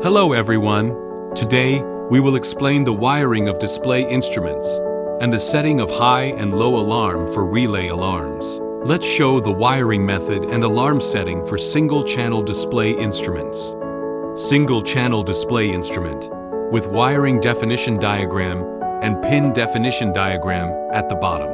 Hello everyone. Today, we will explain the wiring of display instruments and the setting of high and low alarm for relay alarms. Let's show the wiring method and alarm setting for single-channel display instruments. Single-channel display instrument with wiring definition diagram and pin definition diagram at the bottom.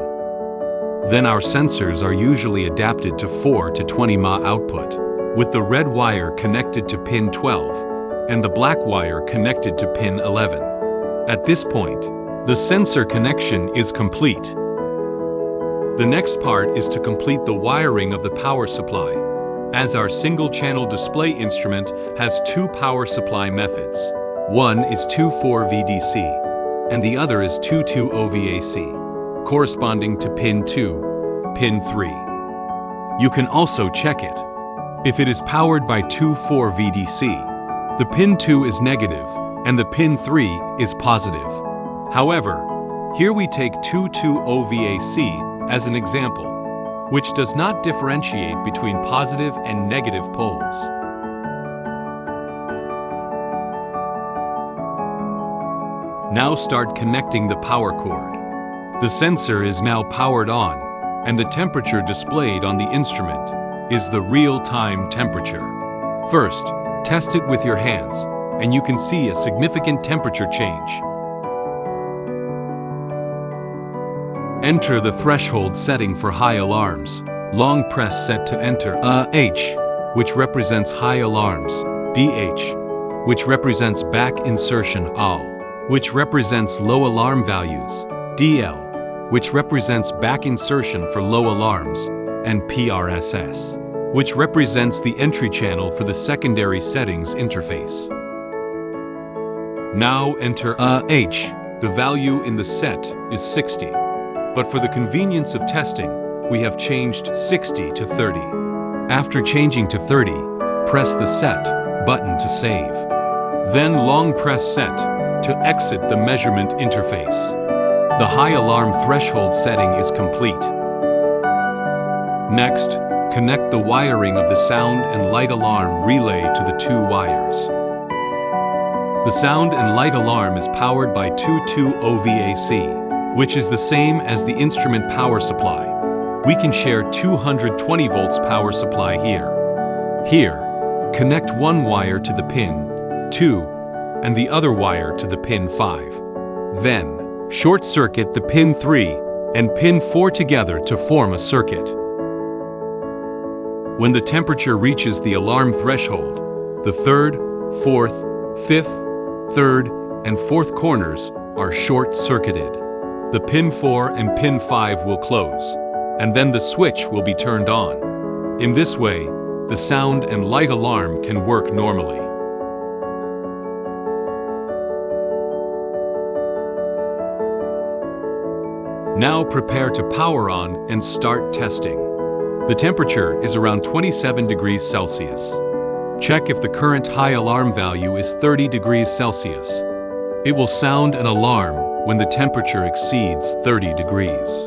Then our sensors are usually adapted to 4 to 20 mA output, with the red wire connected to pin 12 and the black wire connected to pin 11. At this point, the sensor connection is complete. The next part is to complete the wiring of the power supply, as our single-channel display instrument has two power supply methods. One is 2,4 VDC, and the other is 2,2 OVAC, corresponding to pin 2, pin 3. You can also check it. If it is powered by 2,4 VDC, the pin 2 is negative and the pin 3 is positive. However, here we take 2,2 OVAC as an example, which does not differentiate between positive and negative poles. Now start connecting the power cord. The sensor is now powered on, and the temperature displayed on the instrument is the real-time temperature. First, test it with your hands, and you can see a significant temperature change. Enter the threshold setting for high alarms. Long press set to enter H, which represents high alarms, DH, which represents back insertion AL, which represents low alarm values, DL, which represents back insertion for low alarms, and PRSS, which represents the entry channel for the secondary settings interface. Now enter H. The value in the set is 60, but for the convenience of testing, we have changed 60 to 30. After changing to 30, press the Set button to save. Then long press Set to exit the measurement interface. The high alarm threshold setting is complete. Next, connect the wiring of the sound and light alarm relay to the two wires. The sound and light alarm is powered by 2,2 OVAC, which is the same as the instrument power supply. We can share 220 volts power supply here. Here, connect one wire to the pin 2 and the other wire to the pin 5. Then, short circuit the pin 3 and pin 4 together to form a circuit. When the temperature reaches the alarm threshold, the 3rd, 4th, 5th, 3rd, and 4th corners are short-circuited. The pin 4 and pin 5 will close, and then the switch will be turned on. In this way, the sound and light alarm can work normally. Now prepare to power on and start testing. The temperature is around 27 degrees Celsius. Check if the current high alarm value is 30 degrees Celsius. It will sound an alarm when the temperature exceeds 30 degrees.